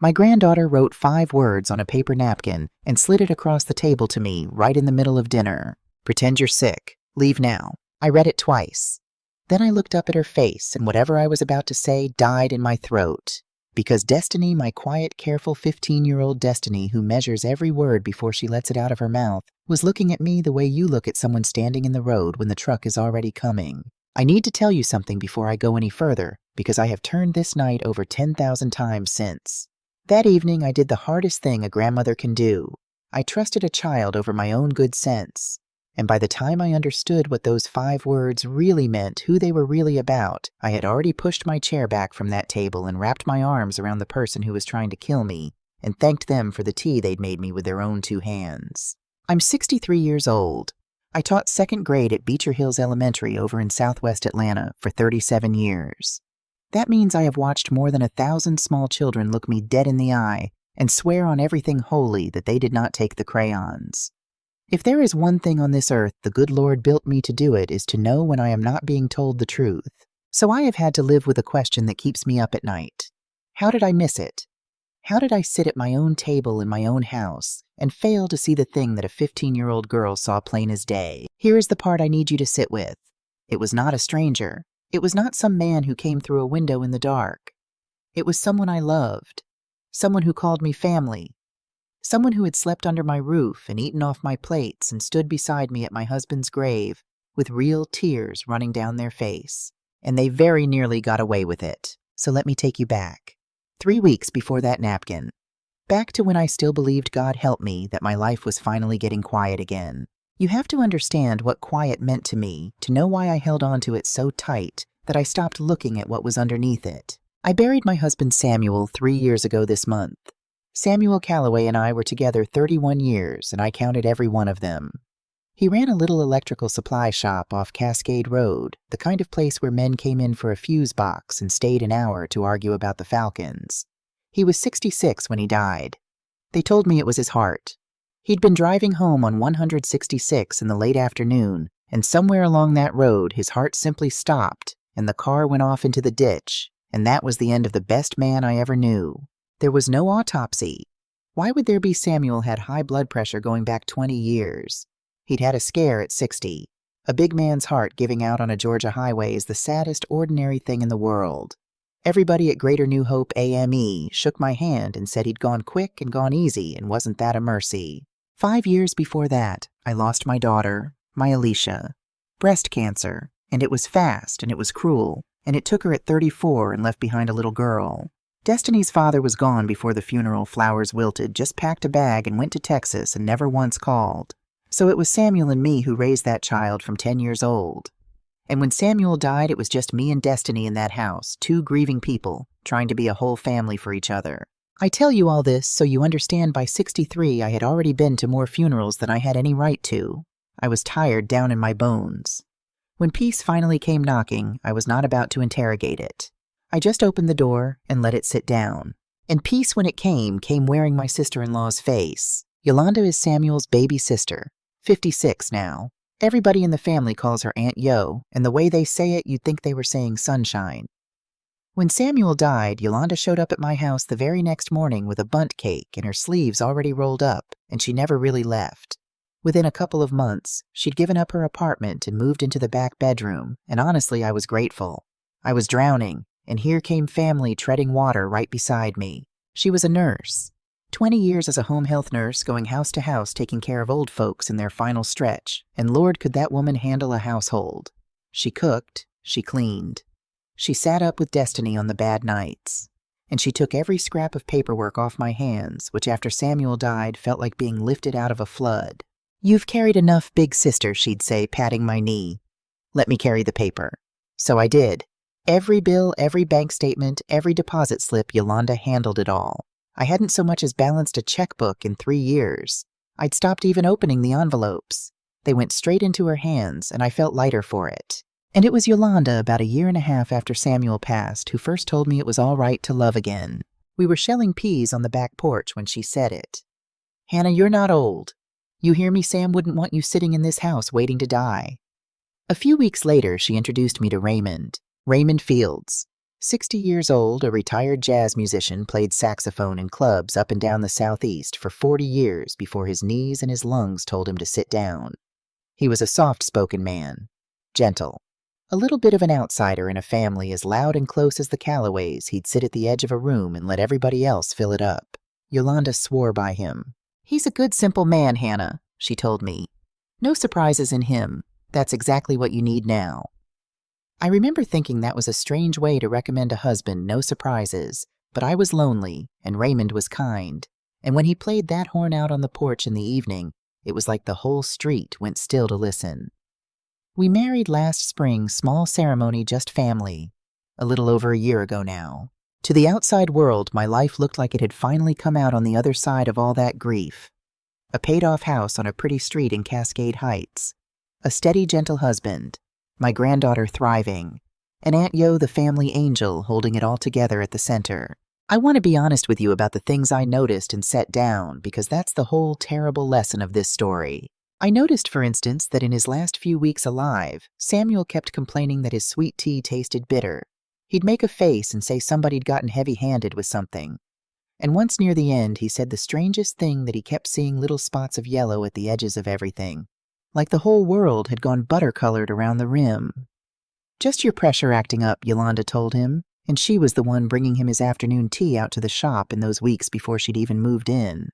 My granddaughter wrote 5 words on a paper napkin and slid it across the table to me right in the middle of dinner. "Pretend you're sick. Leave now." I read it twice. Then I looked up at her face, and whatever I was about to say died in my throat. Because Destiny, my quiet, careful 15-year-old Destiny who measures every word before she lets it out of her mouth, was looking at me the way you look at someone standing in the road when the truck is already coming. I need to tell you something before I go any further, because I have turned this night over 10,000 times since. That evening I did the hardest thing a grandmother can do. I trusted a child over my own good sense. And by the time I understood what those 5 words really meant, who they were really about, I had already pushed my chair back from that table and wrapped my arms around the person who was trying to kill me, and thanked them for the tea they'd made me with their own 2 hands. I'm 63 years old. I taught 2nd grade at Beecher Hills Elementary over in southwest Atlanta for 37 years. That means I have watched more than 1,000 small children look me dead in the eye and swear on everything holy that they did not take the crayons. If there is one thing on this earth the good Lord built me to do, it is to know when I am not being told the truth. So I have had to live with a question that keeps me up at night. How did I miss it? How did I sit at my own table in my own house and fail to see the thing that a 15-year-old girl saw plain as day? Here is the part I need you to sit with. It was not a stranger. It was not some man who came through a window in the dark. It was someone I loved. Someone who called me family. Someone who had slept under my roof and eaten off my plates and stood beside me at my husband's grave with real tears running down their face. And they very nearly got away with it. So let me take you back. 3 weeks before that napkin. Back to when I still believed, God help me, that my life was finally getting quiet again. You have to understand what quiet meant to me to know why I held on to it so tight that I stopped looking at what was underneath it. I buried my husband Samuel 3 years ago this month. Samuel Calloway and I were together 31 years, and I counted every one of them. He ran a little electrical supply shop off Cascade Road, the kind of place where men came in for a fuse box and stayed an hour to argue about the Falcons. He was 66 when he died. They told me it was his heart. He'd been driving home on 166 in the late afternoon, and somewhere along that road his heart simply stopped, and the car went off into the ditch, and that was the end of the best man I ever knew. There was no autopsy. Why would there be? Samuel had high blood pressure going back 20 years. He'd had a scare at 60. A big man's heart giving out on a Georgia highway is the saddest, ordinary thing in the world. Everybody at Greater New Hope AME shook my hand and said he'd gone quick and gone easy, and wasn't that a mercy. 5 years before that, I lost my daughter, my Alicia. Breast cancer, and it was fast and it was cruel, and it took her at 34 and left behind a little girl. Destiny's father was gone before the funeral flowers wilted, just packed a bag and went to Texas and never once called. So it was Samuel and me who raised that child from 10 years old. And when Samuel died, it was just me and Destiny in that house, 2 grieving people, trying to be a whole family for each other. I tell you all this so you understand by 63 I had already been to more funerals than I had any right to. I was tired down in my bones. When peace finally came knocking, I was not about to interrogate it. I just opened the door and let it sit down. And peace, when it came wearing my sister-in-law's face. Yolanda is Samuel's baby sister, 56 now. Everybody in the family calls her Aunt Yo, and the way they say it, you'd think they were saying sunshine. When Samuel died, Yolanda showed up at my house the very next morning with a bundt cake and her sleeves already rolled up, and she never really left. Within a couple of months, she'd given up her apartment and moved into the back bedroom, and honestly, I was grateful. I was drowning, and here came family treading water right beside me. She was a nurse. 20 years as a home health nurse, going house to house taking care of old folks in their final stretch, and Lord, could that woman handle a household. She cooked, she cleaned. She sat up with Destiny on the bad nights. And she took every scrap of paperwork off my hands, which after Samuel died felt like being lifted out of a flood. "You've carried enough, big sister," she'd say, patting my knee. "Let me carry the paper." So I did. Every bill, every bank statement, every deposit slip, Yolanda handled it all. I hadn't so much as balanced a checkbook in 3 years. I'd stopped even opening the envelopes. They went straight into her hands, and I felt lighter for it. And it was Yolanda, about 1.5 years after Samuel passed, who first told me it was all right to love again. We were shelling peas on the back porch when she said it. "Hannah, you're not old. You hear me? Sam wouldn't want you sitting in this house waiting to die." A few weeks later, she introduced me to Raymond Fields. 60 years old, a retired jazz musician played saxophone in clubs up and down the Southeast for 40 years before his knees and his lungs told him to sit down. He was a soft-spoken man, gentle. A little bit of an outsider in a family as loud and close as the Callaways. He'd sit at the edge of a room and let everybody else fill it up. Yolanda swore by him. "He's a good, simple man, Hannah," she told me. "No surprises in him. That's exactly what you need now." I remember thinking that was a strange way to recommend a husband, no surprises, but I was lonely, and Raymond was kind. And when he played that horn out on the porch in the evening, it was like the whole street went still to listen. We married last spring, small ceremony, just family, a little over a year ago now. To the outside world, my life looked like it had finally come out on the other side of all that grief. A paid-off house on a pretty street in Cascade Heights. A steady, gentle husband. My granddaughter thriving. And Aunt Yo, the family angel, holding it all together at the center. I want to be honest with you about the things I noticed and set down, because that's the whole terrible lesson of this story. I noticed, for instance, that in his last few weeks alive, Samuel kept complaining that his sweet tea tasted bitter. He'd make a face and say somebody'd gotten heavy-handed with something. And once near the end, he said the strangest thing, that he kept seeing little spots of yellow at the edges of everything. Like the whole world had gone butter-colored around the rim. "Just your pressure acting up," Yolanda told him, and she was the one bringing him his afternoon tea out to the shop in those weeks before she'd even moved in.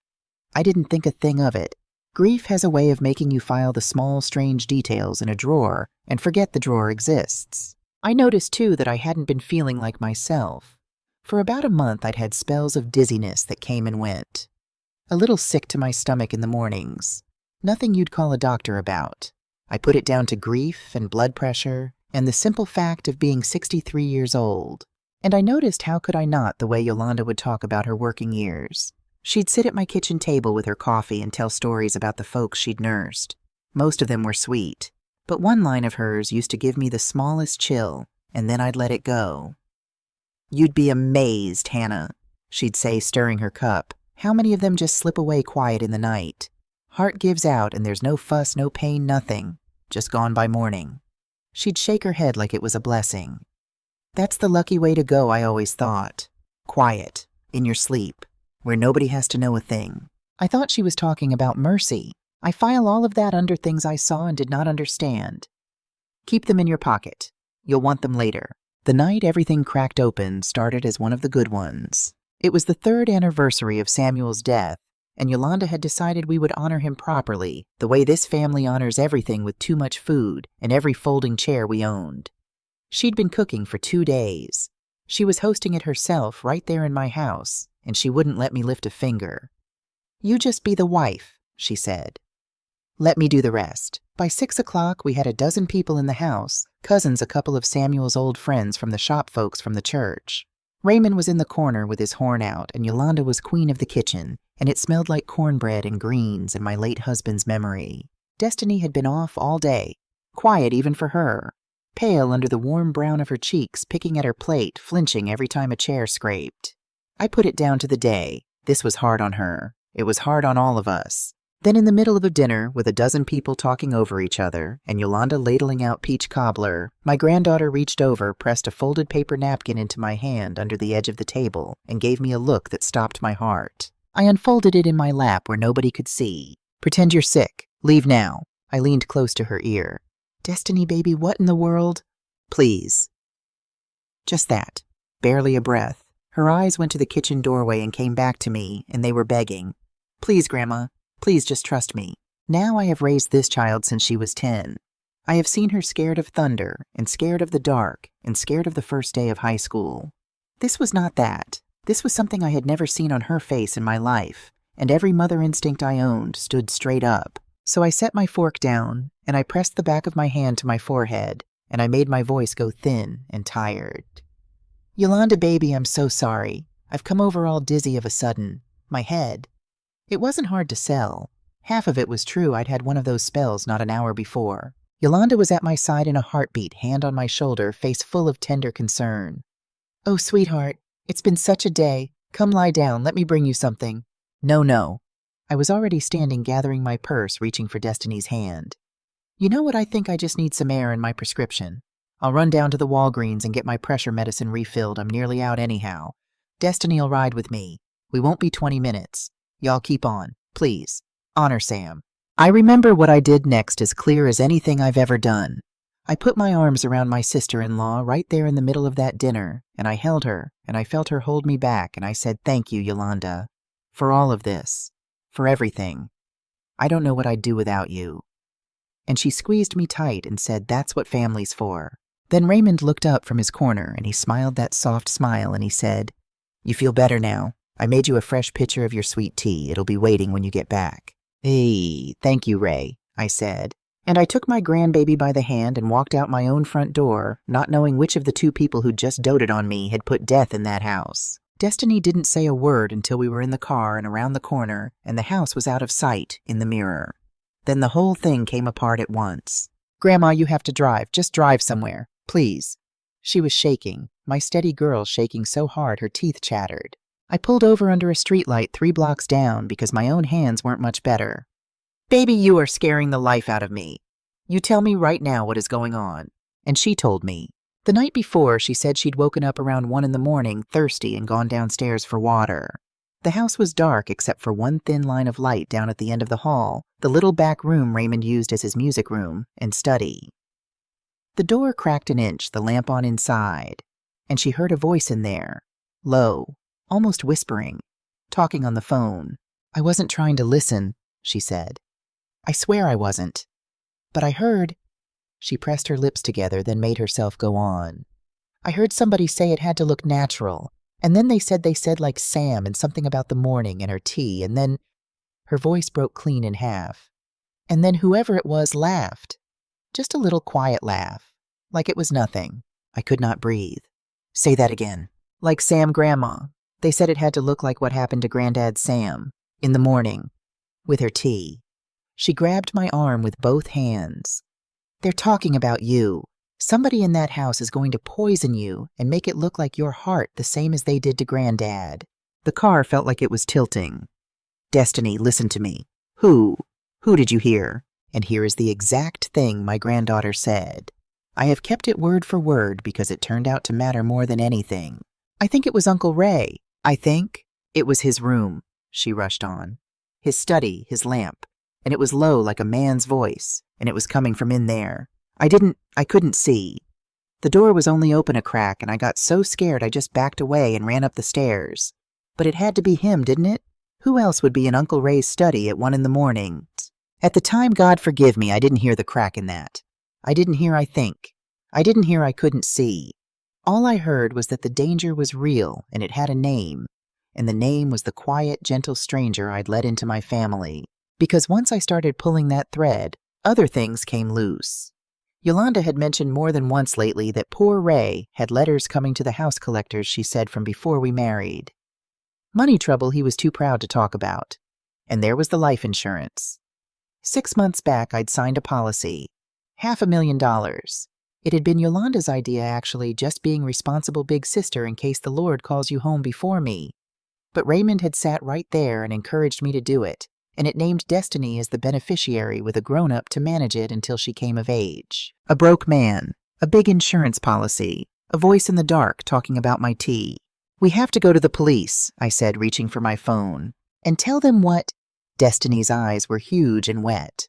I didn't think a thing of it. Grief has a way of making you file the small, strange details in a drawer and forget the drawer exists. I noticed, too, that I hadn't been feeling like myself. For about a month, I'd had spells of dizziness that came and went. A little sick to my stomach in the mornings. Nothing you'd call a doctor about. I put it down to grief and blood pressure and the simple fact of being 63 years old. And I noticed, how could I not, the way Yolanda would talk about her working years. She'd sit at my kitchen table with her coffee and tell stories about the folks she'd nursed. Most of them were sweet, but one line of hers used to give me the smallest chill, and then I'd let it go. "You'd be amazed, Hannah," she'd say, stirring her cup, "how many of them just slip away quiet in the night. Heart gives out and there's no fuss, no pain, nothing. Just gone by morning." She'd shake her head like it was a blessing. That's the lucky way to go, I always thought. Quiet, in your sleep, where nobody has to know a thing. I thought she was talking about mercy. I file all of that under things I saw and did not understand. Keep them in your pocket. You'll want them later. The night everything cracked open started as one of the good ones. It was the 3rd anniversary of Samuel's death, and Yolanda had decided we would honor him properly, the way this family honors everything with too much food and every folding chair we owned. She'd been cooking for 2 days. She was hosting it herself right there in my house, and she wouldn't let me lift a finger. "You just be the wife," she said. "Let me do the rest." By 6 o'clock, we had a dozen people in the house, cousins, a couple of Samuel's old friends from the shop folks from the church. Raymond was in the corner with his horn out, and Yolanda was queen of the kitchen, and it smelled like cornbread and greens and my late husband's memory. Destiny had been off all day, quiet even for her, pale under the warm brown of her cheeks, picking at her plate, flinching every time a chair scraped. I put it down to the day. This was hard on her. It was hard on all of us. Then in the middle of a dinner, with a dozen people talking over each other, and Yolanda ladling out peach cobbler, my granddaughter reached over, pressed a folded paper napkin into my hand under the edge of the table, and gave me a look that stopped my heart. I unfolded it in my lap where nobody could see. "Pretend you're sick. Leave now." I leaned close to her ear. "Destiny, baby, what in the world?" "Please." Just that. Barely a breath. Her eyes went to the kitchen doorway and came back to me, and they were begging. "Please, Grandma. Please just trust me. Now I have raised this child since she was 10. I have seen her scared of thunder, and scared of the dark, and scared of the first day of high school. This was not that. This was something I had never seen on her face in my life, and every mother instinct I owned stood straight up. So I set my fork down, and I pressed the back of my hand to my forehead, and I made my voice go thin and tired. "Yolanda, baby, I'm so sorry. I've come over all dizzy of a sudden. My head." It wasn't hard to sell. Half of it was true. I'd had one of those spells not an hour before. Yolanda was at my side in a heartbeat, hand on my shoulder, face full of tender concern. "Oh, sweetheart, it's been such a day. Come lie down. Let me bring you something." No. I was already standing, gathering my purse, reaching for Destiny's hand. "You know what? I think I just need some air in my prescription. I'll run down to the Walgreens and get my pressure medicine refilled. I'm nearly out anyhow. Destiny'll ride with me. We won't be 20 minutes. Y'all keep on, please. Honor, Sam." I remember what I did next as clear as anything I've ever done. I put my arms around my sister-in-law right there in the middle of that dinner, and I held her, and I felt her hold me back, and I said, "Thank you, Yolanda, for all of this, for everything. I don't know what I'd do without you." And she squeezed me tight and said, "That's what family's for." Then Raymond looked up from his corner, and he smiled that soft smile, and he said, "You feel better now? I made you a fresh pitcher of your sweet tea. It'll be waiting when you get back." "Hey, thank you, Ray," I said. And I took my grandbaby by the hand and walked out my own front door, not knowing which of the two people who'd just doted on me had put death in that house. Destiny didn't say a word until we were in the car and around the corner, and the house was out of sight in the mirror. Then the whole thing came apart at once. "Grandma, you have to drive. Just drive somewhere, please." She was shaking, my steady girl shaking so hard her teeth chattered. I pulled over under a streetlight 3 blocks down because my own hands weren't much better. "Baby, you are scaring the life out of me. You tell me right now what is going on." And she told me. The night before, she said she'd woken up around 1 in the morning, thirsty, and gone downstairs for water. The house was dark except for one thin line of light down at the end of the hall, the little back room Raymond used as his music room and study. The door cracked an inch, the lamp on inside, and she heard a voice in there, low, almost whispering, talking on the phone. "I wasn't trying to listen," she said. "I swear I wasn't. But I heard—" She pressed her lips together, then made herself go on. "I heard somebody say it had to look natural, and then they said like Sam and something about the morning and her tea, and then—" Her voice broke clean in half. "And then whoever it was laughed. Just a little quiet laugh, like it was nothing." I could not breathe. "Say that again." "Like Sam, Grandma. They said it had to look like what happened to Granddad Sam, in the morning, with her tea." She grabbed my arm with both hands. "They're talking about you. Somebody in that house is going to poison you and make it look like your heart the same as they did to Granddad." The car felt like it was tilting. "Destiny, listen to me. Who did you hear?" And here is the exact thing my granddaughter said. I have kept it word for word because it turned out to matter more than anything. "I think it was Uncle Ray. I think it was his room," she rushed on. "His study, his lamp. And it was low like a man's voice, and it was coming from in there. I couldn't see. The door was only open a crack, and I got so scared I just backed away and ran up the stairs. But it had to be him, didn't it? Who else would be in Uncle Ray's study at 1 in the morning? At the time, God forgive me, I didn't hear the crack in that. I didn't hear I think. I didn't hear I couldn't see. All I heard was that the danger was real, and it had a name. And the name was the quiet, gentle stranger I'd let into my family. Because once I started pulling that thread, other things came loose. Yolanda had mentioned more than once lately that poor Ray had letters coming to the house collectors, she said, from before we married. Money trouble he was too proud to talk about. And there was the life insurance. 6 months back, I'd signed a policy. $500,000. It had been Yolanda's idea, actually, just being responsible big sister in case the Lord calls you home before me. But Raymond had sat right there and encouraged me to do it. And it named Destiny as the beneficiary with a grown-up to manage it until she came of age. A broke man, a big insurance policy, a voice in the dark talking about my tea. "We have to go to the police," I said, reaching for my phone. "And tell them what—" Destiny's eyes were huge and wet.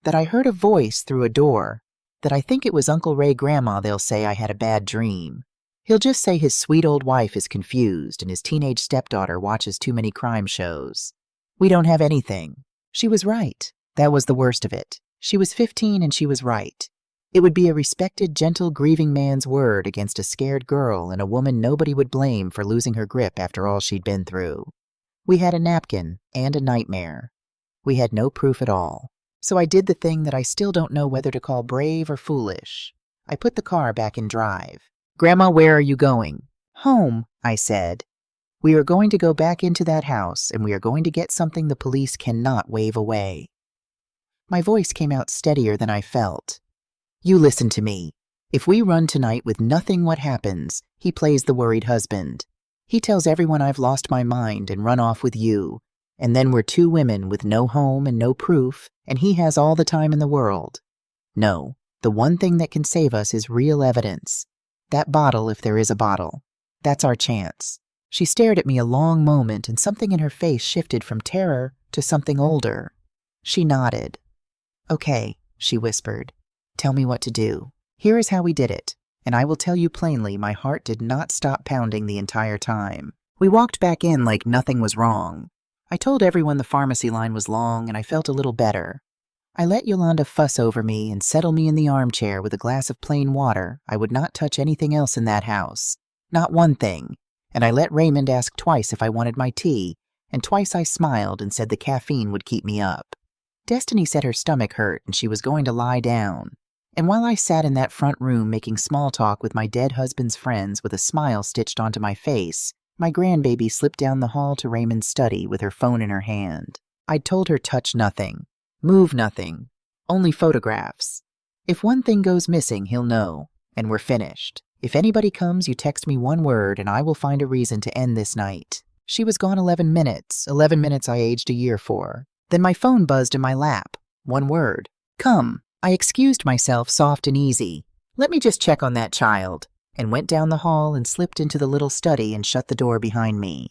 "That I heard a voice through a door. That I think it was Uncle Ray. Grandma, they'll say I had a bad dream. He'll just say his sweet old wife is confused and his teenage stepdaughter watches too many crime shows. We don't have anything." She was right. That was the worst of it. She was 15 and she was right. It would be a respected, gentle, grieving man's word against a scared girl and a woman nobody would blame for losing her grip after all she'd been through. We had a napkin and a nightmare. We had no proof at all. So I did the thing that I still don't know whether to call brave or foolish. I put the car back in drive. "Grandma, where are you going?" "Home," I said. "We are going to go back into that house, and we are going to get something the police cannot wave away." My voice came out steadier than I felt. "You listen to me. If we run tonight with nothing, what happens? He plays the worried husband. He tells everyone I've lost my mind and run off with you. And then we're 2 women with no home and no proof, and he has all the time in the world. No, The one thing that can save us is real evidence. That bottle, if there is a bottle. That's our chance." She stared at me a long moment, and something in her face shifted from terror to something older. She nodded. "Okay," she whispered. "Tell me what to do. Here is how we did it, and I will tell you plainly my heart did not stop pounding the entire time. We walked back in like nothing was wrong. I told everyone the pharmacy line was long, and I felt a little better. I let Yolanda fuss over me and settle me in the armchair with a glass of plain water. I would not touch anything else in that house. Not one thing. And I let Raymond ask twice if I wanted my tea, and twice I smiled and said the caffeine would keep me up. Destiny said her stomach hurt and she was going to lie down. And while I sat in that front room making small talk with my dead husband's friends with a smile stitched onto my face, my grandbaby slipped down the hall to Raymond's study with her phone in her hand. I'd told her touch nothing, move nothing, only photographs. If one thing goes missing, he'll know, and we're finished. If anybody comes, you text me one word and I will find a reason to end this night. She was gone 11 minutes, 11 minutes I aged a year for. Then my phone buzzed in my lap. One word. Come. I excused myself soft and easy. Let me just check on that child, and went down the hall and slipped into the little study and shut the door behind me.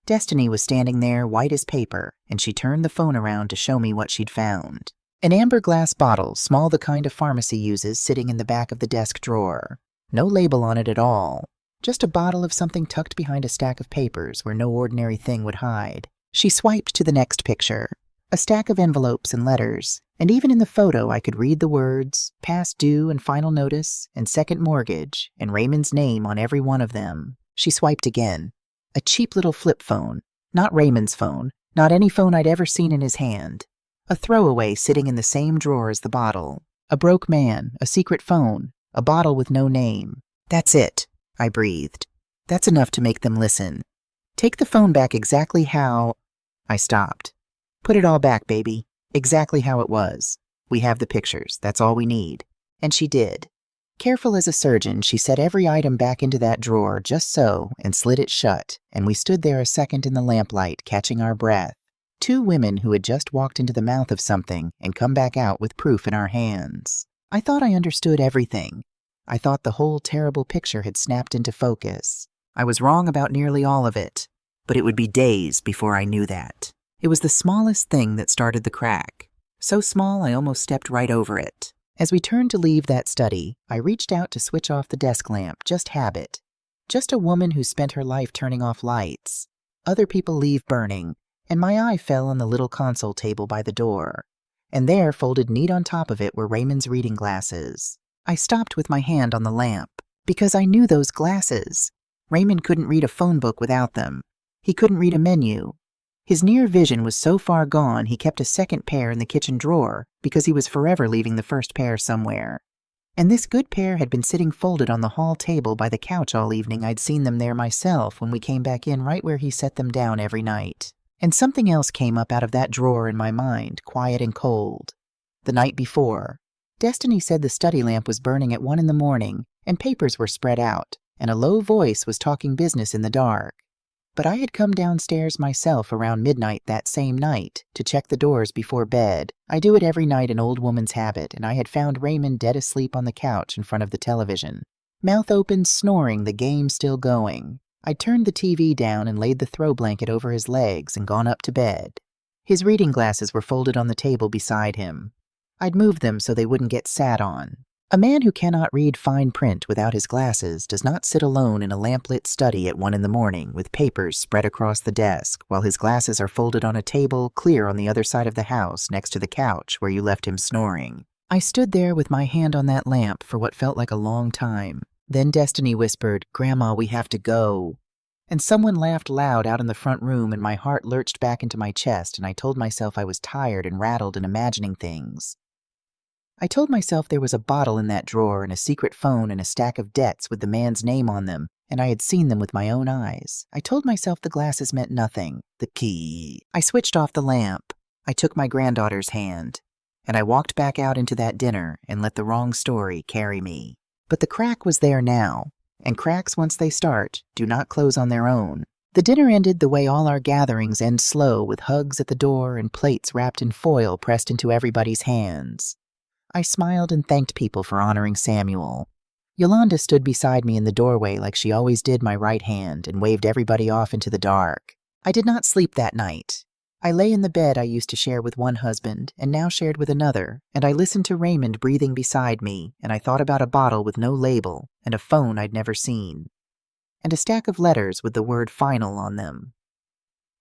Destiny was standing there, white as paper, and she turned the phone around to show me what she'd found. An amber glass bottle, small the kind a pharmacy uses, sitting in the back of the desk drawer. No label on it at all. Just a bottle of something tucked behind a stack of papers where no ordinary thing would hide. She swiped to the next picture. A stack of envelopes and letters, and even in the photo I could read the words, past due and final notice, and second mortgage, and Raymond's name on every one of them. She swiped again. A cheap little flip phone. Not Raymond's phone, not any phone I'd ever seen in his hand. A throwaway sitting in the same drawer as the bottle. A broke man, a secret phone, a bottle with no name. That's it, I breathed. That's enough to make them listen. Take the phone back exactly how... I stopped. Put it all back, baby. Exactly how it was. We have the pictures. That's all we need. And she did. Careful as a surgeon, she set every item back into that drawer just so and slid it shut, and we stood there a second in the lamplight, catching our breath. Two women who had just walked into the mouth of something and come back out with proof in our hands. I thought I understood everything. I thought the whole terrible picture had snapped into focus. I was wrong about nearly all of it, but it would be days before I knew that. It was the smallest thing that started the crack. So small I almost stepped right over it. As we turned to leave that study, I reached out to switch off the desk lamp, just habit. Just a woman who spent her life turning off lights. Other people leave burning, and my eye fell on the little console table by the door. And there, folded neat on top of it, were Raymond's reading glasses. I stopped with my hand on the lamp, because I knew those glasses. Raymond couldn't read a phone book without them. He couldn't read a menu. His near vision was so far gone he kept a second pair in the kitchen drawer because he was forever leaving the first pair somewhere. And this good pair had been sitting folded on the hall table by the couch all evening. I'd seen them there myself when we came back in, right where he set them down every night. And something else came up out of that drawer in my mind, quiet and cold. The night before, Destiny said the study lamp was burning at 1 a.m, and papers were spread out, and a low voice was talking business in the dark. But I had come downstairs myself around midnight that same night to check the doors before bed. I do it every night, an old woman's habit, and I had found Raymond dead asleep on the couch in front of the television. Mouth open, snoring, the game still going. I'd turned the TV down and laid the throw blanket over his legs and gone up to bed. His reading glasses were folded on the table beside him. I'd moved them so they wouldn't get sat on. A man who cannot read fine print without his glasses does not sit alone in a lamplit study at 1 a.m. with papers spread across the desk while his glasses are folded on a table clear on the other side of the house next to the couch where you left him snoring. I stood there with my hand on that lamp for what felt like a long time. Then Destiny whispered, "Grandma, we have to go." And someone laughed loud out in the front room, and my heart lurched back into my chest, and I told myself I was tired and rattled and imagining things. I told myself there was a bottle in that drawer and a secret phone and a stack of debts with the man's name on them, and I had seen them with my own eyes. I told myself the glasses meant nothing. The key. I switched off the lamp. I took my granddaughter's hand, and I walked back out into that dinner and let the wrong story carry me. But the crack was there now, and cracks, once they start, do not close on their own. The dinner ended the way all our gatherings end, slow, with hugs at the door and plates wrapped in foil pressed into everybody's hands. I smiled and thanked people for honoring Samuel. Yolanda stood beside me in the doorway like she always did my right hand and waved everybody off into the dark. I did not sleep that night. I lay in the bed I used to share with one husband and now shared with another, and I listened to Raymond breathing beside me, and I thought about a bottle with no label and a phone I'd never seen, and a stack of letters with the word final on them.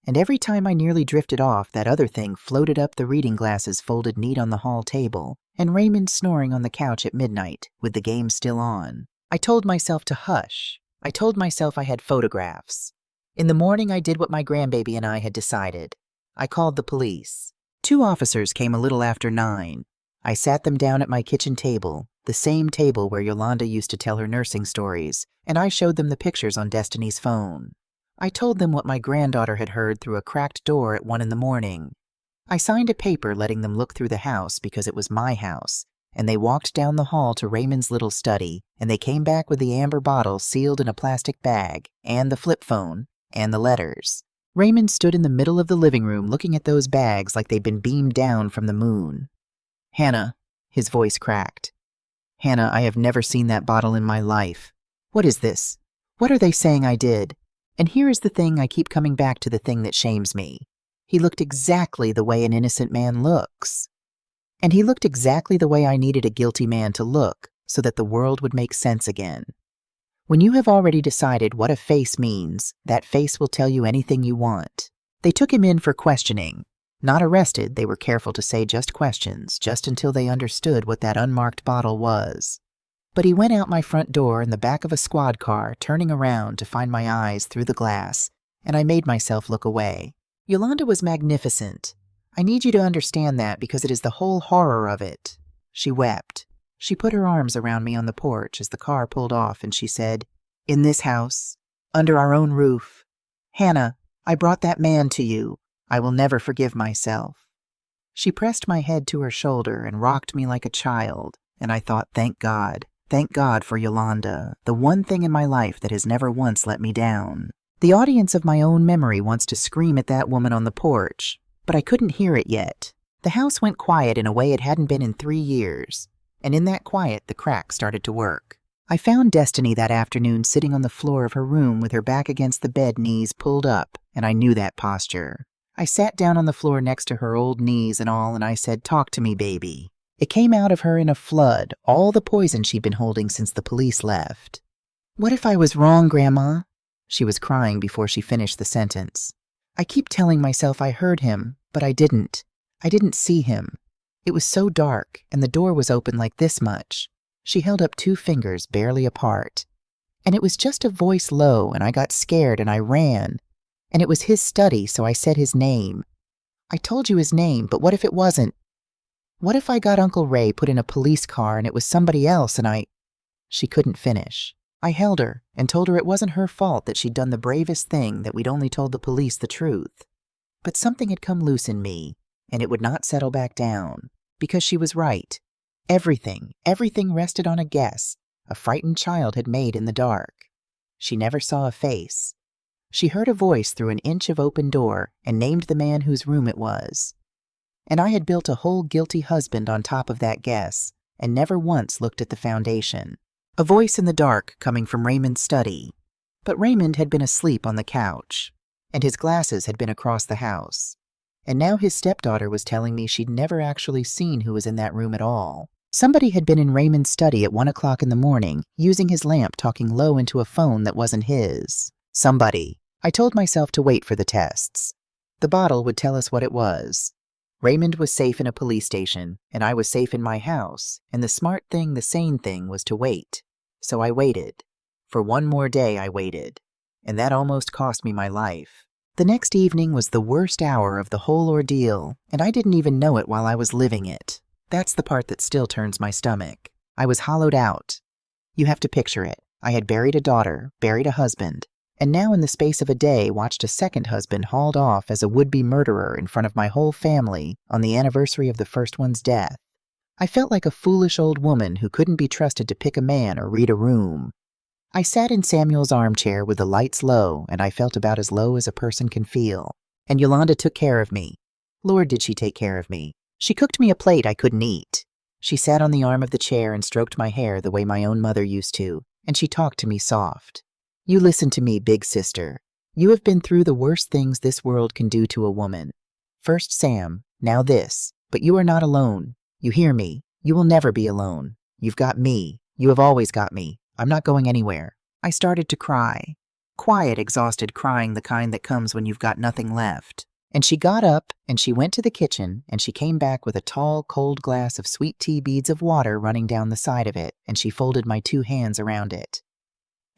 And every time I nearly drifted off, that other thing floated up, the reading glasses folded neat on the hall table, and Raymond snoring on the couch at midnight, with the game still on. I told myself to hush. I told myself I had photographs. In the morning, I did what my grandbaby and I had decided. I called the police. 2 officers came a little after 9. I sat them down at my kitchen table, the same table where Yolanda used to tell her nursing stories, and I showed them the pictures on Destiny's phone. I told them what my granddaughter had heard through a cracked door at 1 in the morning. I signed a paper letting them look through the house because it was my house, and they walked down the hall to Raymond's little study, and they came back with the amber bottle sealed in a plastic bag, and the flip phone, and the letters. Raymond stood in the middle of the living room looking at those bags like they'd been beamed down from the moon. "Hannah," his voice cracked. "Hannah, I have never seen that bottle in my life. What is this? What are they saying I did? And here is the thing, I keep coming back to the thing that shames me. He looked exactly the way an innocent man looks. And he looked exactly the way I needed a guilty man to look so that the world would make sense again. When you have already decided what a face means, that face will tell you anything you want." They took him in for questioning. Not arrested, they were careful to say just questions, just until they understood what that unmarked bottle was. But he went out my front door in the back of a squad car, turning around to find my eyes through the glass, and I made myself look away. Yolanda was magnificent. I need you to understand that because it is the whole horror of it. She wept. She put her arms around me on the porch as the car pulled off, and she said, "In this house, under our own roof, Hannah, I brought that man to you. I will never forgive myself." She pressed my head to her shoulder and rocked me like a child, and I thought, thank God for Yolanda, the one thing in my life that has never once let me down. The audience of my own memory wants to scream at that woman on the porch, but I couldn't hear it yet. The house went quiet in a way it hadn't been in 3 years, and in that quiet the crack started to work. I found Destiny that afternoon sitting on the floor of her room with her back against the bed, knees pulled up, and I knew that posture. I sat down on the floor next to her, old knees and all, and I said, "Talk to me, baby." It came out of her in a flood, all the poison she'd been holding since the police left. "What if I was wrong, Grandma?" She was crying before she finished the sentence. "I keep telling myself I heard him, but I didn't. I didn't see him. It was so dark, and the door was open like this much." She held up 2 fingers barely apart. "And it was just a voice low, and I got scared and I ran. And it was his study, so I said his name. I told you his name, but what if it wasn't? What if I got Uncle Ray put in a police car and it was somebody else and I—" She couldn't finish. I held her and told her it wasn't her fault that she'd done the bravest thing, that we'd only told the police the truth. But something had come loose in me, and it would not settle back down, because she was right. Everything rested on a guess a frightened child had made in the dark. She never saw a face. She heard a voice through an inch of open door and named the man whose room it was. And I had built a whole guilty husband on top of that guess, and never once looked at the foundation. A voice in the dark coming from Raymond's study. But Raymond had been asleep on the couch, and his glasses had been across the house. And now his stepdaughter was telling me she'd never actually seen who was in that room at all. Somebody had been in Raymond's study at 1 o'clock in the morning, using his lamp, talking low into a phone that wasn't his. Somebody. I told myself to wait for the tests. The bottle would tell us what it was. Raymond was safe in a police station, and I was safe in my house, and the smart thing, the sane thing, was to wait. So I waited. For 1 more day I waited, and that almost cost me my life. The next evening was the worst hour of the whole ordeal, and I didn't even know it while I was living it. That's the part that still turns my stomach. I was hollowed out. You have to picture it. I had buried a daughter, buried a husband, and now in the space of a day watched a second husband hauled off as a would-be murderer in front of my whole family on the anniversary of the first one's death. I felt like a foolish old woman who couldn't be trusted to pick a man or read a room. I sat in Samuel's armchair with the lights low, and I felt about as low as a person can feel. And Yolanda took care of me. Lord, did she take care of me. She cooked me a plate I couldn't eat. She sat on the arm of the chair and stroked my hair the way my own mother used to, and she talked to me soft. You listen to me, big sister. You have been through the worst things this world can do to a woman. First Sam, now this, but you are not alone. You hear me? You will never be alone. You've got me. You have always got me. I'm not going anywhere. I started to cry. Quiet, exhausted crying, the kind that comes when you've got nothing left. And she got up, and she went to the kitchen, and she came back with a tall, cold glass of sweet tea beads of water running down the side of it, and she folded my 2 hands around it.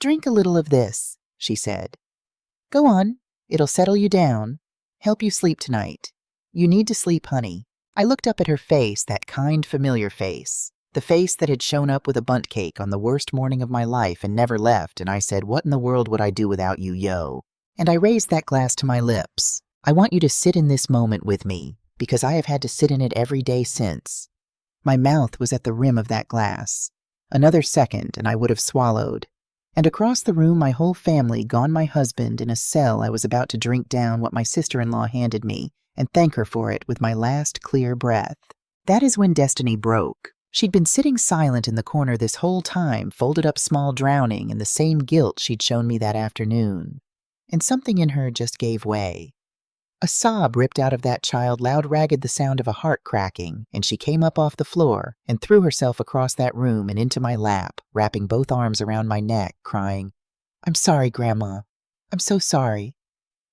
Drink a little of this, she said. Go on. It'll settle you down. Help you sleep tonight. You need to sleep, honey. I looked up at her face, that kind, familiar face. The face that had shown up with a bundt cake on the worst morning of my life and never left, and I said, what in the world would I do without you, yo? And I raised that glass to my lips. I want you to sit in this moment with me, because I have had to sit in it every day since. My mouth was at the rim of that glass. Another second, and I would have swallowed. And across the room, my whole family, gone my husband, in a cell I was about to drink down what my sister-in-law handed me, and thank her for it with my last clear breath. That is when destiny broke. She'd been sitting silent in the corner this whole time, folded up small, drowning in the same guilt she'd shown me that afternoon. And something in her just gave way. A sob ripped out of that child, loud, ragged, the sound of a heart cracking, and she came up off the floor and threw herself across that room and into my lap, wrapping both arms around my neck, crying, I'm sorry, Grandma. I'm so sorry.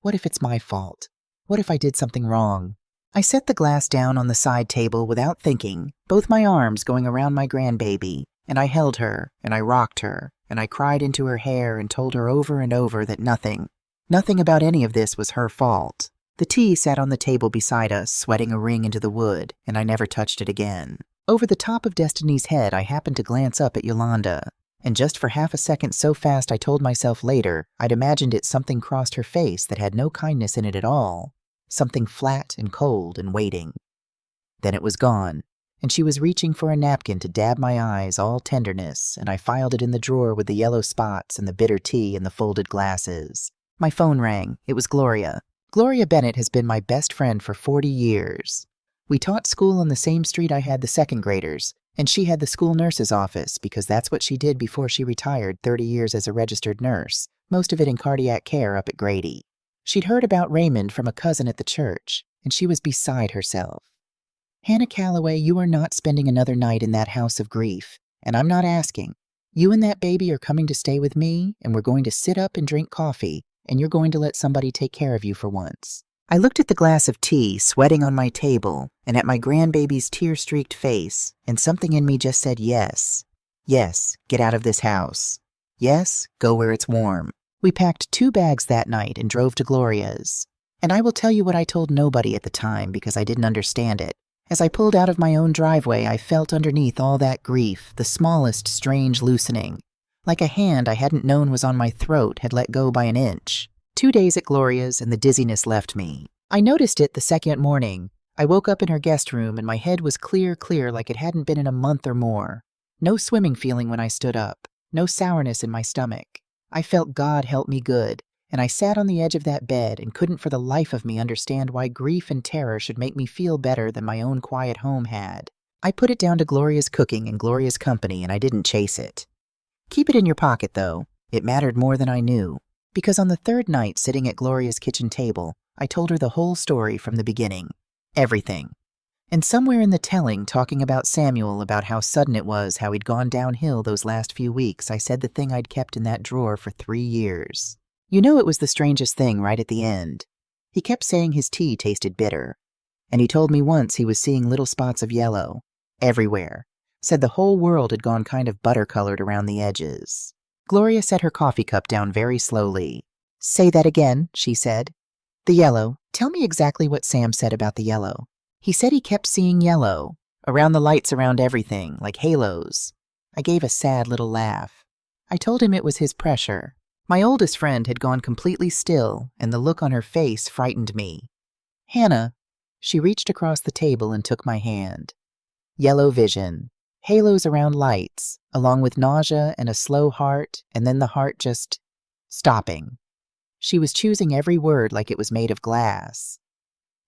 What if it's my fault? What if I did something wrong? I set the glass down on the side table without thinking, both my arms going around my grandbaby, and I held her, and I rocked her, and I cried into her hair and told her over and over that nothing about any of this was her fault. The tea sat on the table beside us, sweating a ring into the wood, and I never touched it again. Over the top of Destiny's head, I happened to glance up at Yolanda, and just for half a second, so fast I told myself later, I'd imagined it, something crossed her face that had no kindness in it at all. Something flat and cold and waiting. Then it was gone, and she was reaching for a napkin to dab my eyes, all tenderness, and I filed it in the drawer with the yellow spots and the bitter tea and the folded glasses. My phone rang. It was Gloria. Gloria Bennett has been my best friend for 40 years. We taught school on the same street I had the second graders, and she had the school nurse's office because that's what she did before she retired 30 years as a registered nurse, most of it in cardiac care up at Grady. She'd heard about Raymond from a cousin at the church, and she was beside herself. Hannah Calloway, you are not spending another night in that house of grief, and I'm not asking. You and that baby are coming to stay with me, and we're going to sit up and drink coffee, and you're going to let somebody take care of you for once. I looked at the glass of tea sweating on my table, and at my grandbaby's tear-streaked face, and something in me just said yes. Yes, get out of this house. Yes, go where it's warm. We packed 2 bags that night and drove to Gloria's. And I will tell you what I told nobody at the time because I didn't understand it. As I pulled out of my own driveway, I felt underneath all that grief, the smallest strange loosening. Like a hand I hadn't known was on my throat had let go by an inch. 2 days at Gloria's and the dizziness left me. I noticed it the second morning. I woke up in her guest room and my head was clear like it hadn't been in a month or more. No swimming feeling when I stood up. No sourness in my stomach. I felt God help me good, and I sat on the edge of that bed and couldn't for the life of me understand why grief and terror should make me feel better than my own quiet home had. I put it down to Gloria's cooking and Gloria's company, and I didn't chase it. Keep it in your pocket, though. It mattered more than I knew, because on the 3rd night sitting at Gloria's kitchen table, I told her the whole story from the beginning. Everything. And somewhere in the telling, talking about Samuel, about how sudden it was, how he'd gone downhill those last few weeks, I said the thing I'd kept in that drawer for 3 years. You know, it was the strangest thing right at the end. He kept saying his tea tasted bitter. And he told me once he was seeing little spots of yellow. Everywhere. Said the whole world had gone kind of butter-colored around the edges. Gloria set her coffee cup down very slowly. Say that again, she said. The yellow. Tell me exactly what Sam said about the yellow. He said he kept seeing yellow, around the lights around everything, like halos. I gave a sad little laugh. I told him it was his pressure. My oldest friend had gone completely still, and the look on her face frightened me. Hannah. She reached across the table and took my hand. Yellow vision. Halos around lights, along with nausea and a slow heart, and then the heart just stopping. She was choosing every word like it was made of glass.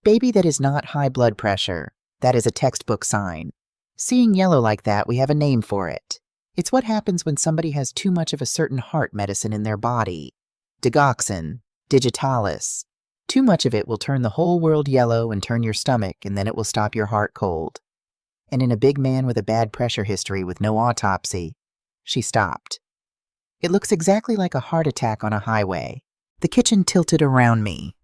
Baby, that is not high blood pressure. That is a textbook sign. Seeing yellow like that, we have a name for it. It's what happens when somebody has too much of a certain heart medicine in their body. Digoxin, digitalis. Too much of it will turn the whole world yellow and turn your stomach, and then it will stop your heart cold. And in a big man with a bad pressure history with no autopsy. She stopped. It looks exactly like a heart attack on a highway. The kitchen tilted around me.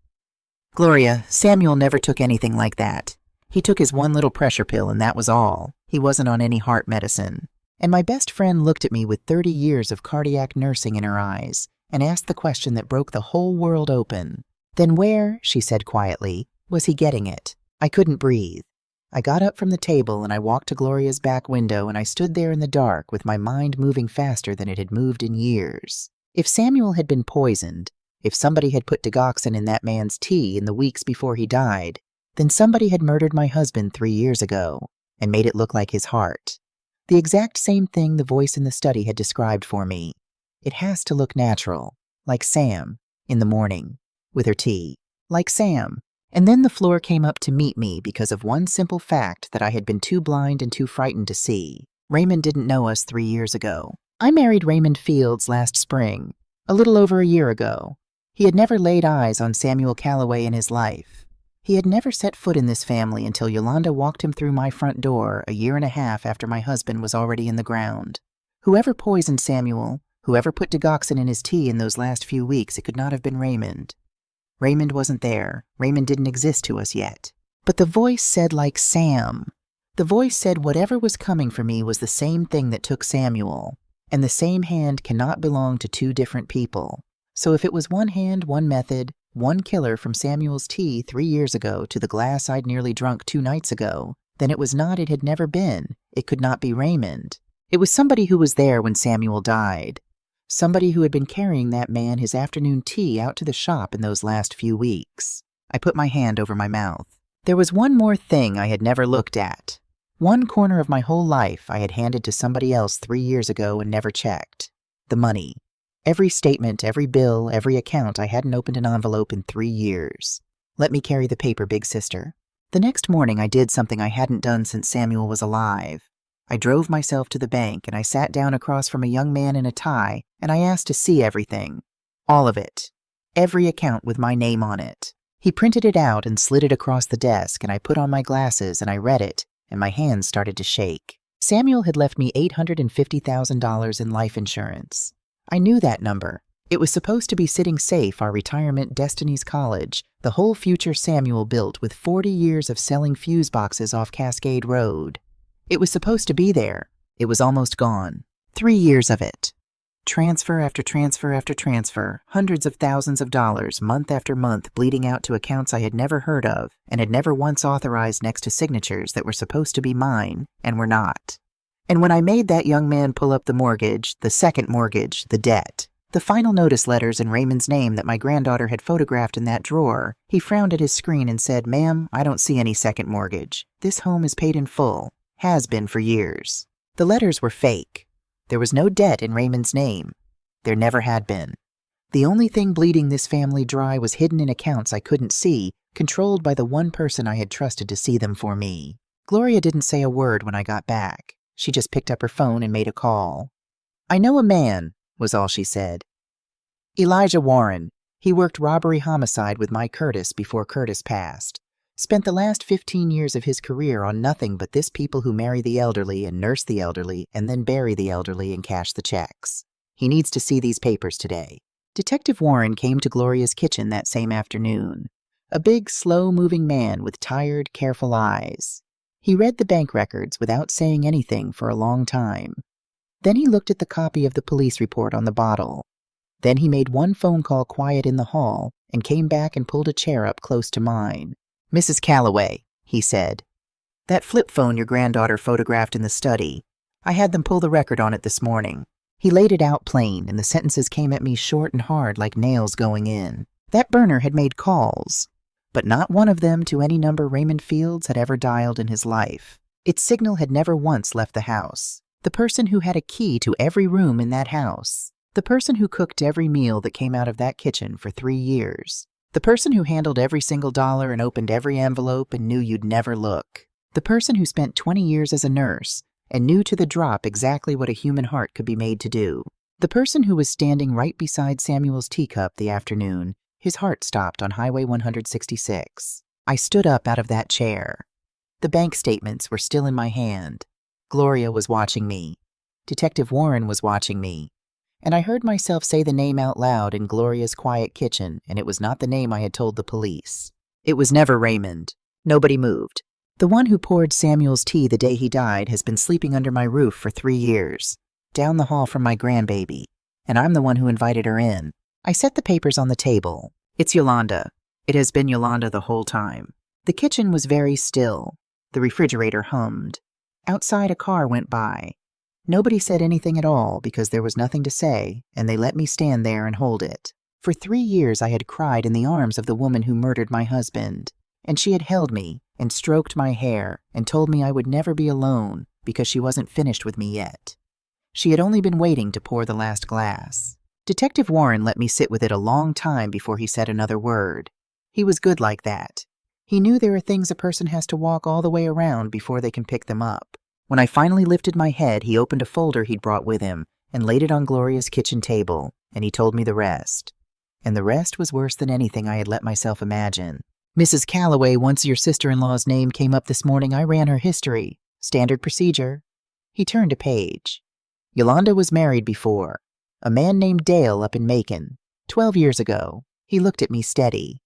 Gloria, Samuel never took anything like that. He took his one little pressure pill and that was all. He wasn't on any heart medicine. And my best friend looked at me with 30 years of cardiac nursing in her eyes and asked the question that broke the whole world open. Then where, she said quietly, was he getting it? I couldn't breathe. I got up from the table and I walked to Gloria's back window and I stood there in the dark with my mind moving faster than it had moved in years. If Samuel had been poisoned, if somebody had put digoxin in that man's tea in the weeks before he died, then somebody had murdered my husband 3 years ago and made it look like his heart. The exact same thing the voice in the study had described for me. It has to look natural, like Sam, in the morning, with her tea, like Sam. And then the floor came up to meet me because of one simple fact that I had been too blind and too frightened to see. Raymond didn't know us 3 years ago. I married Raymond Fields last spring, a little over a year ago. He had never laid eyes on Samuel Calloway in his life. He had never set foot in this family until Yolanda walked him through my front door 1.5 years after my husband was already in the ground. Whoever poisoned Samuel, whoever put digoxin in his tea in those last few weeks, it could not have been Raymond. Raymond wasn't there. Raymond didn't exist to us yet. But the voice said like Sam. The voice said whatever was coming for me was the same thing that took Samuel. And the same hand cannot belong to two different people. So if it was one hand, one method, one killer from Samuel's tea 3 years ago to the glass I'd nearly drunk 2 nights ago, then it was not, it had never been. It could not be Raymond. It was somebody who was there when Samuel died. Somebody who had been carrying that man his afternoon tea out to the shop in those last few weeks. I put my hand over my mouth. There was one more thing I had never looked at. One corner of my whole life I had handed to somebody else 3 years ago and never checked. The money. Every statement, every bill, every account, I hadn't opened an envelope in 3 years. Let me carry the paper, big sister. The next morning I did something I hadn't done since Samuel was alive. I drove myself to the bank and I sat down across from a young man in a tie and I asked to see everything. All of it. Every account with my name on it. He printed it out and slid it across the desk and I put on my glasses and I read it and my hands started to shake. Samuel had left me $850,000 in life insurance. I knew that number. It was supposed to be sitting safe, our retirement, Destiny's College, the whole future Samuel built with 40 years of selling fuse boxes off Cascade Road. It was supposed to be there. It was almost gone. 3 years of it. Transfer after transfer after transfer, hundreds of thousands of dollars, month after month, bleeding out to accounts I had never heard of and had never once authorized next to signatures that were supposed to be mine and were not. And when I made that young man pull up the mortgage, the second mortgage, the debt, the final notice letters in Raymond's name that my granddaughter had photographed in that drawer, he frowned at his screen and said, "Ma'am, I don't see any second mortgage. This home is paid in full. Has been for years." The letters were fake. There was no debt in Raymond's name. There never had been. The only thing bleeding this family dry was hidden in accounts I couldn't see, controlled by the one person I had trusted to see them for me. Gloria didn't say a word when I got back. She just picked up her phone and made a call. "I know a man," was all she said. "Elijah Warren. He worked robbery homicide with my Curtis before Curtis passed. Spent the last 15 years of his career on nothing but this people who marry the elderly and nurse the elderly and then bury the elderly and cash the checks. He needs to see these papers today." Detective Warren came to Gloria's kitchen that same afternoon. A big, slow-moving man with tired, careful eyes. He read the bank records without saying anything for a long time. Then he looked at the copy of the police report on the bottle. Then he made one phone call quiet in the hall and came back and pulled a chair up close to mine. "Mrs. Calloway," he said, "that flip phone your granddaughter photographed in the study, I had them pull the record on it this morning." He laid it out plain, and the sentences came at me short and hard like nails going in. That burner had made calls, but not one of them to any number Raymond Fields had ever dialed in his life. Its signal had never once left the house. The person who had a key to every room in that house. The person who cooked every meal that came out of that kitchen for 3 years. The person who handled every single dollar and opened every envelope and knew you'd never look. The person who spent 20 years as a nurse and knew to the drop exactly what a human heart could be made to do. The person who was standing right beside Samuel's teacup the afternoon his heart stopped on Highway 166. I stood up out of that chair. The bank statements were still in my hand. Gloria was watching me. Detective Warren was watching me. And I heard myself say the name out loud in Gloria's quiet kitchen, and it was not the name I had told the police. It was never Raymond. Nobody moved. The one who poured Samuel's tea the day he died has been sleeping under my roof for 3 years, down the hall from my grandbaby, and I'm the one who invited her in. I set the papers on the table. It's Yolanda. It has been Yolanda the whole time. The kitchen was very still. The refrigerator hummed. Outside a car went by. Nobody said anything at all because there was nothing to say, and they let me stand there and hold it. For 3 years I had cried in the arms of the woman who murdered my husband, and she had held me and stroked my hair and told me I would never be alone because she wasn't finished with me yet. She had only been waiting to pour the last glass. Detective Warren let me sit with it a long time before he said another word. He was good like that. He knew there are things a person has to walk all the way around before they can pick them up. When I finally lifted my head, he opened a folder he'd brought with him and laid it on Gloria's kitchen table, and he told me the rest. And the rest was worse than anything I had let myself imagine. Mrs. Calloway, once your sister-in-law's name came up this morning, I ran her history. Standard procedure. He turned a page. Yolanda was married before. A man named Dale up in Macon. 12 years ago. He looked at me steady.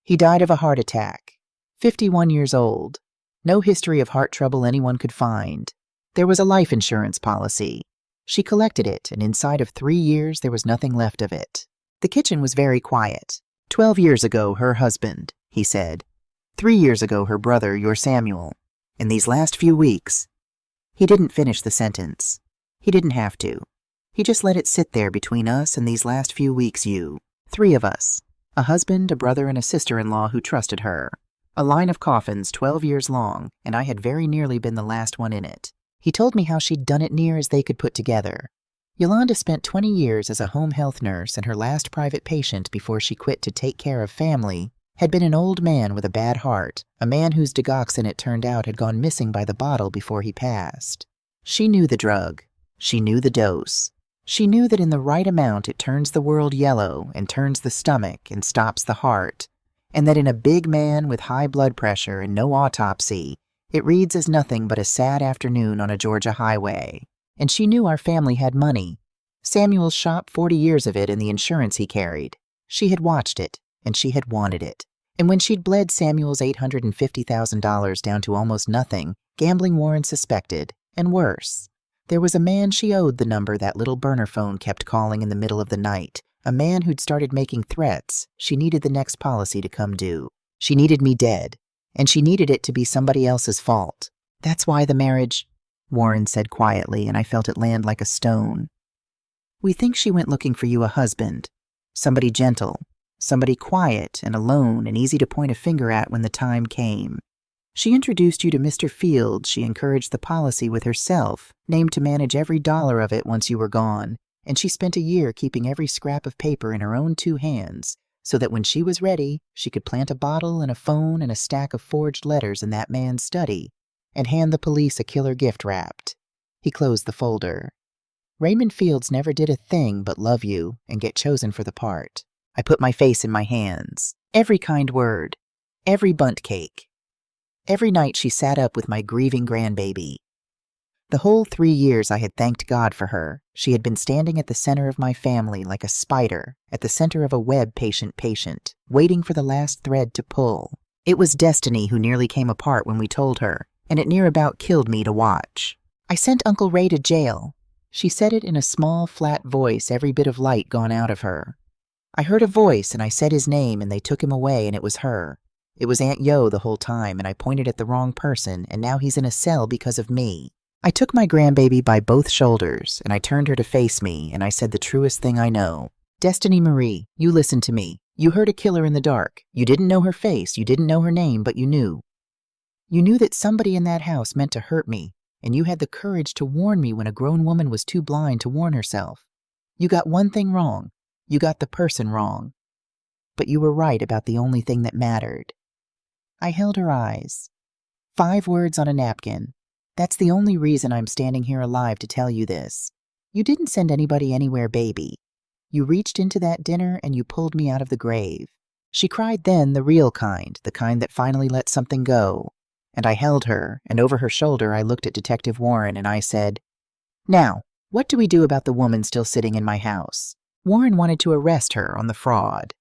He died of a heart attack. 51 years old. No history of heart trouble anyone could find. There was a life insurance policy. She collected it, and inside of 3 years there was nothing left of it. The kitchen was very quiet. 12 years ago, her husband, he said. 3 years ago, her brother, your Samuel. In these last few weeks. He didn't finish the sentence. He didn't have to. He just let it sit there between us and these last few weeks, you. 3 of us. A husband, a brother, and a sister-in-law who trusted her. A line of coffins 12 years long, and I had very nearly been the last one in it. He told me how she'd done it near as they could put together. Yolanda spent 20 years as a home health nurse, and her last private patient before she quit to take care of family had been an old man with a bad heart, a man whose digoxin it turned out had gone missing by the bottle before he passed. She knew the drug. She knew the dose. She knew that in the right amount it turns the world yellow and turns the stomach and stops the heart, and that in a big man with high blood pressure and no autopsy, it reads as nothing but a sad afternoon on a Georgia highway. And she knew our family had money. Samuel's shop, 40 years of it, and the insurance he carried. She had watched it, and she had wanted it. And when she'd bled Samuel's $850,000 down to almost nothing, gambling Warren suspected, and worse. There was a man she owed the number that little burner phone kept calling in the middle of the night, a man who'd started making threats. She needed the next policy to come due. She needed me dead, and she needed it to be somebody else's fault. That's why the marriage, Warren said quietly, and I felt it land like a stone. We think she went looking for you a husband, somebody gentle, somebody quiet and alone and easy to point a finger at when the time came. She introduced you to Mr. Field. She encouraged the policy with herself, named to manage every dollar of it once you were gone, and she spent a year keeping every scrap of paper in her own 2 hands, so that when she was ready, she could plant a bottle and a phone and a stack of forged letters in that man's study, and hand the police a killer gift wrapped. He closed the folder. Raymond Fields never did a thing but love you and get chosen for the part. I put my face in my hands. Every kind word. Every bundt cake. Every night she sat up with my grieving grandbaby. The whole 3 years I had thanked God for her. She had been standing at the center of my family like a spider, at the center of a web patient, waiting for the last thread to pull. It was destiny who nearly came apart when we told her, and it near about killed me to watch. I sent Uncle Ray to jail. She said it in a small, flat voice, every bit of light gone out of her. I heard a voice, and I said his name, and they took him away, and it was her. It was Aunt Yo the whole time, and I pointed at the wrong person, and now he's in a cell because of me. I took my grandbaby by both shoulders, and I turned her to face me, and I said the truest thing I know. Destiny Marie, you listen to me. You heard a killer in the dark. You didn't know her face, you didn't know her name, but you knew. You knew that somebody in that house meant to hurt me, and you had the courage to warn me when a grown woman was too blind to warn herself. You got one thing wrong. You got the person wrong. But you were right about the only thing that mattered. I held her eyes. 5 words on a napkin. That's the only reason I'm standing here alive to tell you this. You didn't send anybody anywhere, baby. You reached into that dinner and you pulled me out of the grave. She cried then, the real kind, the kind that finally let something go. And I held her, and over her shoulder I looked at Detective Warren and I said, "Now, what do we do about the woman still sitting in my house?" Warren wanted to arrest her on the fraud.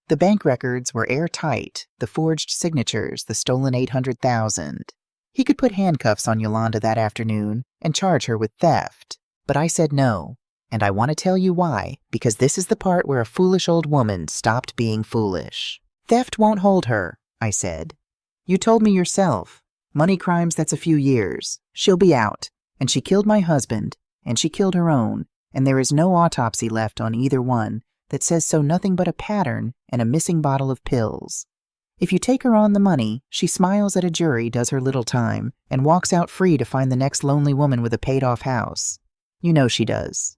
The bank records were airtight, the forged signatures, the stolen $800,000. He could put handcuffs on Yolanda that afternoon and charge her with theft. But I said no, and I want to tell you why, because this is the part where a foolish old woman stopped being foolish. Theft won't hold her, I said. You told me yourself. Money crimes, that's a few years. She'll be out. And she killed my husband, and she killed her own, and there is no autopsy left on either one that says so, nothing but a pattern and a missing bottle of pills. If you take her on the money, she smiles at a jury, does her little time, and walks out free to find the next lonely woman with a paid-off house. You know she does.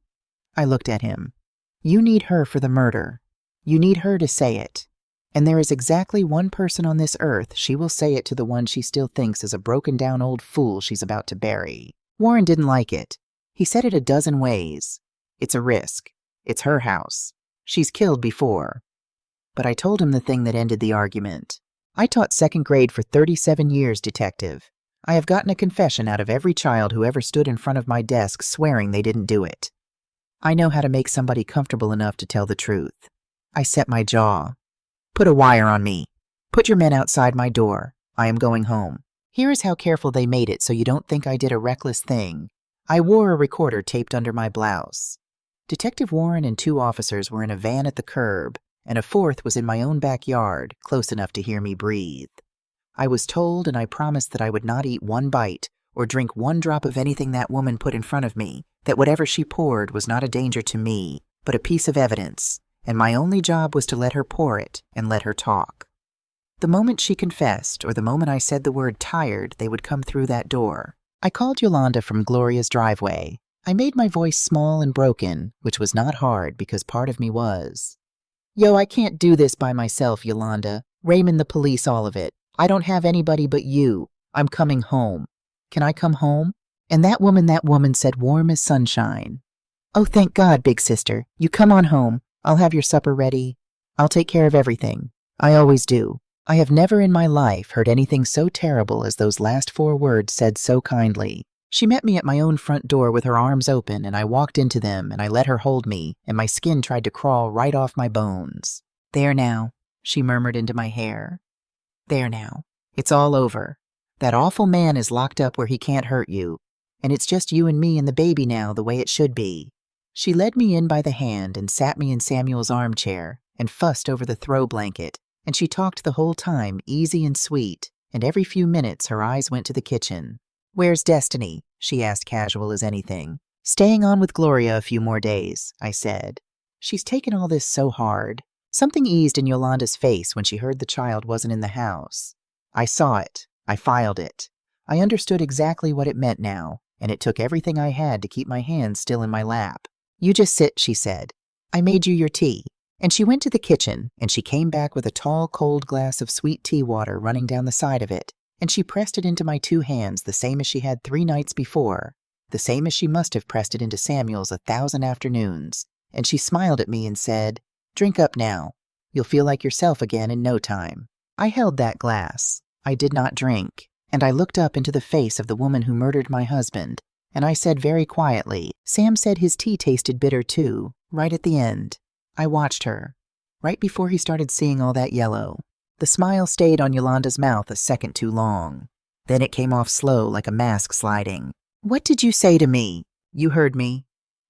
I looked at him. You need her for the murder. You need her to say it. And there is exactly one person on this earth she will say it to, the one she still thinks is a broken-down old fool she's about to bury. Warren didn't like it. He said it a dozen ways. It's a risk. It's her house. She's killed before. But I told him the thing that ended the argument. I taught second grade for 37 years, detective. I have gotten a confession out of every child who ever stood in front of my desk swearing they didn't do it. I know how to make somebody comfortable enough to tell the truth. I set my jaw. Put a wire on me. Put your men outside my door. I am going home. Here is how careful they made it so you don't think I did a reckless thing. I wore a recorder taped under my blouse. Detective Warren and 2 officers were in a van at the curb, and a 4th was in my own backyard, close enough to hear me breathe. I was told, and I promised that I would not eat one bite or drink one drop of anything that woman put in front of me, that whatever she poured was not a danger to me, but a piece of evidence, and my only job was to let her pour it and let her talk. The moment she confessed, or the moment I said the word tired, they would come through that door. I called Yolanda from Gloria's driveway. I made my voice small and broken, which was not hard because part of me was. Yo, I can't do this by myself, Yolanda. Raymond, the police, all of it. I don't have anybody but you. I'm coming home. Can I come home? And that woman said warm as sunshine. Oh, thank God, big sister. You come on home. I'll have your supper ready. I'll take care of everything. I always do. I have never in my life heard anything so terrible as those last 4 words said so kindly. She met me at my own front door with her arms open, and I walked into them, and I let her hold me, and my skin tried to crawl right off my bones. There now, she murmured into my hair. There now. It's all over. That awful man is locked up where he can't hurt you, and it's just you and me and the baby now, the way it should be. She led me in by the hand and sat me in Samuel's armchair and fussed over the throw blanket, and she talked the whole time, easy and sweet, and every few minutes her eyes went to the kitchen. Where's Destiny? She asked, casual as anything. Staying on with Gloria a few more days, I said. She's taken all this so hard. Something eased in Yolanda's face when she heard the child wasn't in the house. I saw it. I filed it. I understood exactly what it meant now, and it took everything I had to keep my hands still in my lap. You just sit, she said. I made you your tea. And she went to the kitchen, and she came back with a tall, cold glass of sweet tea water running down the side of it, and she pressed it into my 2 hands the same as she had 3 nights before, the same as she must have pressed it into Samuel's 1,000 afternoons, and she smiled at me and said, Drink up now. You'll feel like yourself again in no time. I held that glass. I did not drink, and I looked up into the face of the woman who murdered my husband, and I said very quietly, Sam said his tea tasted bitter too, right at the end. I watched her, right before he started seeing all that yellow. The smile stayed on Yolanda's mouth a second too long. Then it came off slow like a mask sliding. What did you say to me? You heard me.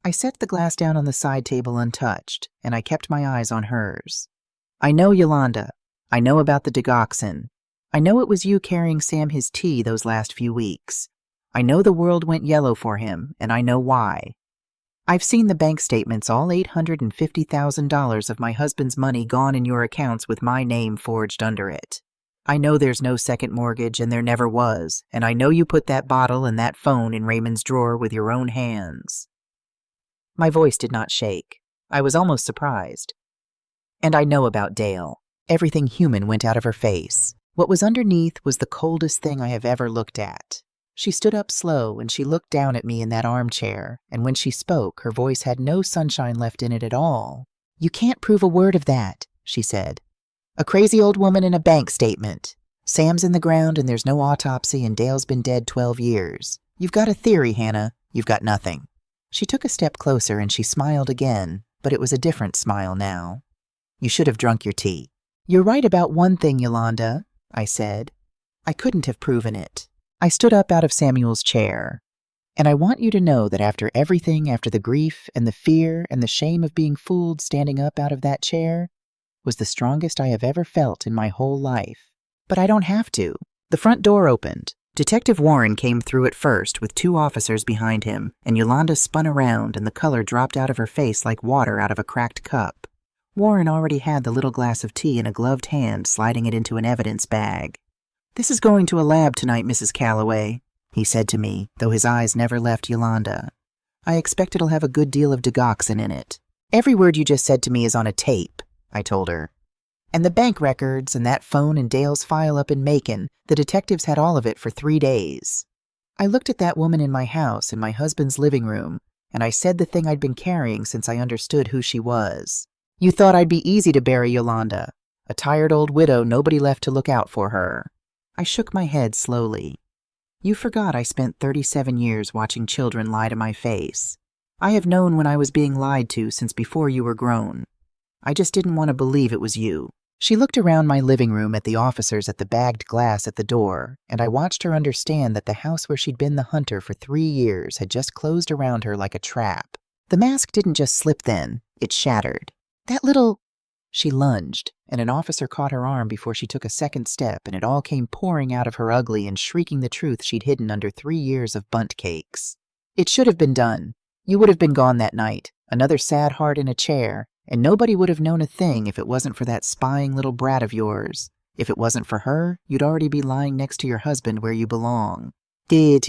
I set the glass down on the side table untouched, and I kept my eyes on hers. I know, Yolanda. I know about the digoxin. I know it was you carrying Sam his tea those last few weeks. I know the world went yellow for him, and I know why. I've seen the bank statements, all $850,000 of my husband's money gone in your accounts with my name forged under it. I know there's no second mortgage, and there never was, and I know you put that bottle and that phone in Raymond's drawer with your own hands. My voice did not shake. I was almost surprised. And I know about Dale. Everything human went out of her face. What was underneath was the coldest thing I have ever looked at. She stood up slow and she looked down at me in that armchair, and when she spoke, her voice had no sunshine left in it at all. "You can't prove a word of that," she said. "A crazy old woman and a bank statement. Sam's in the ground and there's no autopsy and Dale's been dead 12 years. You've got a theory, Hannah. You've got nothing." She took a step closer and she smiled again, but it was a different smile now. "You should have drunk your tea." "You're right about one thing, Yolanda," I said. I couldn't have proven it. I stood up out of Samuel's chair. "And I want you to know that after everything, after the grief and the fear and the shame of being fooled, standing up out of that chair was the strongest I have ever felt in my whole life. But I don't have to." The front door opened. Detective Warren came through at first with 2 officers behind him, and Yolanda spun around and the color dropped out of her face like water out of a cracked cup. Warren already had the little glass of tea in a gloved hand, sliding it into an evidence bag. "This is going to a lab tonight, Mrs. Calloway," he said to me, though his eyes never left Yolanda. "I expect it'll have a good deal of digoxin in it." "Every word you just said to me is on a tape," I told her. "And the bank records and that phone in Dale's file up in Macon, the detectives had all of it for 3 days. I looked at that woman in my house in my husband's living room, and I said the thing I'd been carrying since I understood who she was. You thought I'd be easy to bury, Yolanda. A tired old widow, nobody left to look out for her." I shook my head slowly. "You forgot I spent 37 years watching children lie to my face. I have known when I was being lied to since before you were grown. I just didn't want to believe it was you." She looked around my living room at the officers at the bagged glass at the door, and I watched her understand that the house where she'd been the hunter for 3 years had just closed around her like a trap. The mask didn't just slip then, it shattered. "That little—" She lunged, and an officer caught her arm before she took a second step, and it all came pouring out of her ugly and shrieking the truth she'd hidden under 3 years of bunt cakes. "It should have been done. You would have been gone that night, another sad heart in a chair, and nobody would have known a thing if it wasn't for that spying little brat of yours. If it wasn't for her, you'd already be lying next to your husband where you belong." They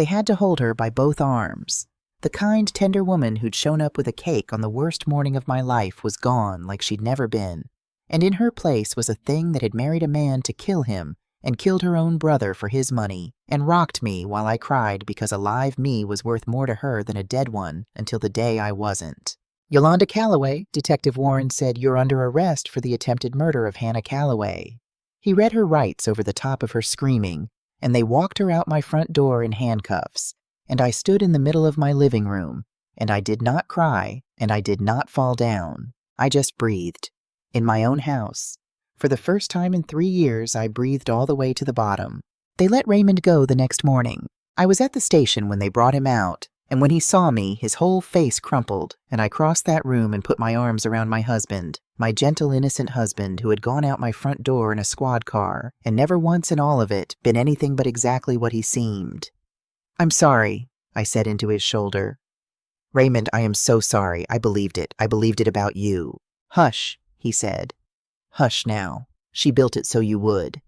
had to hold her by both arms. The kind, tender woman who'd shown up with a cake on the worst morning of my life was gone like she'd never been, and in her place was a thing that had married a man to kill him and killed her own brother for his money, and rocked me while I cried because a live me was worth more to her than a dead one until the day I wasn't. "Yolanda Calloway," Detective Warren said, "you're under arrest for the attempted murder of Hannah Calloway." He read her rights over the top of her screaming, and they walked her out my front door in handcuffs, and I stood in the middle of my living room, and I did not cry, and I did not fall down. I just breathed. In my own house. For the first time in 3 years, I breathed all the way to the bottom. They let Raymond go the next morning. I was at the station when they brought him out, and when he saw me, his whole face crumpled, and I crossed that room and put my arms around my husband, my gentle, innocent husband who had gone out my front door in a squad car, and never once in all of it been anything but exactly what he seemed. "I'm sorry," I said into his shoulder. "Raymond, I am so sorry. I believed it. I believed it about you." "Hush," he said. "Hush now. She built it so you would."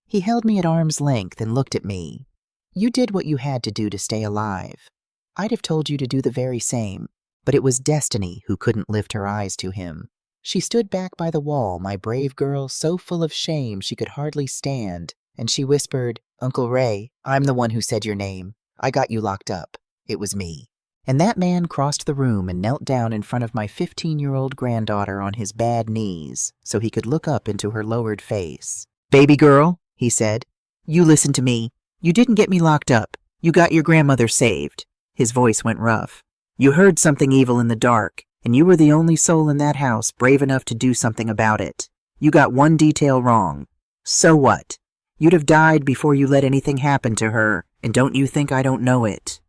He held me at arm's length and looked at me. "You did what you had to do to stay alive. I'd have told you to do the very same, but it was destiny who couldn't lift her eyes to him." She stood back by the wall, my brave girl, so full of shame she could hardly stand, and she whispered, "Uncle Ray, I'm the one who said your name. I got you locked up. It was me." And that man crossed the room and knelt down in front of my 15-year-old granddaughter on his bad knees so he could look up into her lowered face. "Baby girl," he said, "you listen to me. You didn't get me locked up. You got your grandmother saved." His voice went rough. "You heard something evil in the dark, and you were the only soul in that house brave enough to do something about it. You got one detail wrong. So what? You'd have died before you let anything happen to her, and don't you think I don't know it?"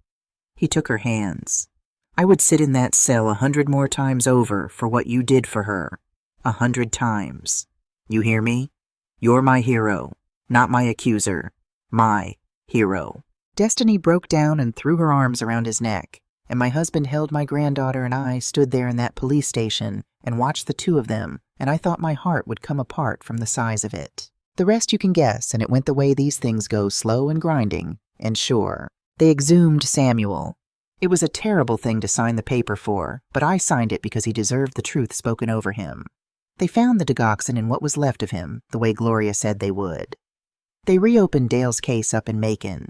He took her hands. "I would sit in that cell 100 more times over for what you did for her. 100 times. You hear me? You're my hero, not my accuser. My hero." Destiny broke down and threw her arms around his neck, and my husband held my granddaughter, and I stood there in that police station and watched the two of them, and I thought my heart would come apart from the size of it. The rest you can guess, and it went the way these things go, slow and grinding, and sure. They exhumed Samuel. It was a terrible thing to sign the paper for, but I signed it because he deserved the truth spoken over him. They found the digoxin in what was left of him, the way Gloria said they would. They reopened Dale's case up in Macon.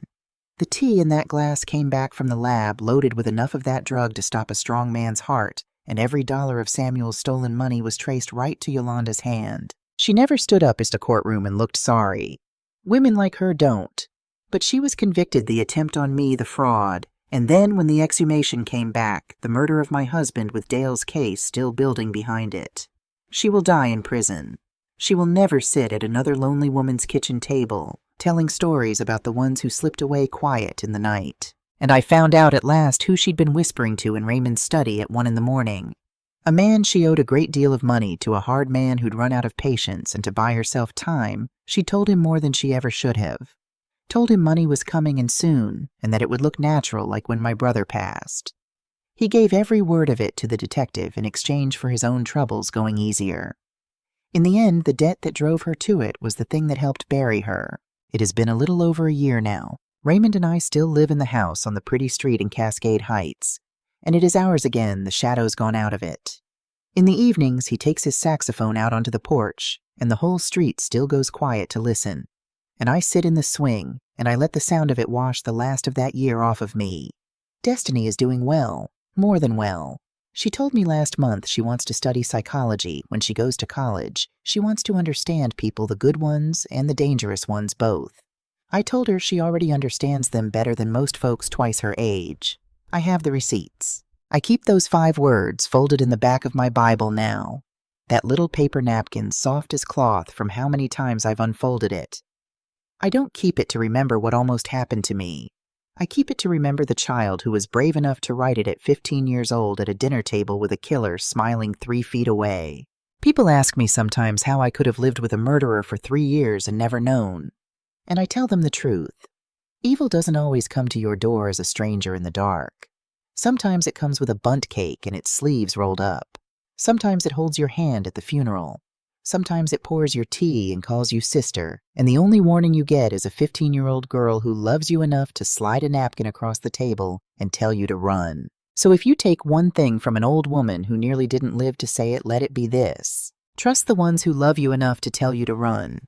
The tea in that glass came back from the lab loaded with enough of that drug to stop a strong man's heart, and every dollar of Samuel's stolen money was traced right to Yolanda's hand. She never stood up as to courtroom and looked sorry. Women like her don't. But she was convicted the attempt on me, the fraud, and then when the exhumation came back, the murder of my husband with Dale's case still building behind it. She will die in prison. She will never sit at another lonely woman's kitchen table, telling stories about the ones who slipped away quiet in the night. And I found out at last who she'd been whispering to in Raymond's study at 1 a.m. A man she owed a great deal of money to, a hard man who'd run out of patience, and to buy herself time, she told him more than she ever should have. Told him money was coming and soon, and that it would look natural like when my brother passed. He gave every word of it to the detective in exchange for his own troubles going easier. In the end, the debt that drove her to it was the thing that helped bury her. It has been a little over a year now. Raymond and I still live in the house on the pretty street in Cascade Heights, and it is ours again, the shadow's gone out of it. In the evenings, he takes his saxophone out onto the porch, and the whole street still goes quiet to listen. And I sit in the swing, and I let the sound of it wash the last of that year off of me. Destiny is doing well. More than well. She told me last month she wants to study psychology when she goes to college. She wants to understand people, the good ones and the dangerous ones both. I told her she already understands them better than most folks twice her age. I have the receipts. I keep those 5 words folded in the back of my Bible now. That little paper napkin, soft as cloth from how many times I've unfolded it. I don't keep it to remember what almost happened to me. I keep it to remember the child who was brave enough to write it at 15 years old at a dinner table with a killer smiling 3 feet away. People ask me sometimes how I could have lived with a murderer for 3 years and never known. And I tell them the truth. Evil doesn't always come to your door as a stranger in the dark. Sometimes it comes with a bundt cake and its sleeves rolled up. Sometimes it holds your hand at the funeral. Sometimes it pours your tea and calls you sister, and the only warning you get is a 15-year-old girl who loves you enough to slide a napkin across the table and tell you to run. So if you take one thing from an old woman who nearly didn't live to say it, let it be this. Trust the ones who love you enough to tell you to run.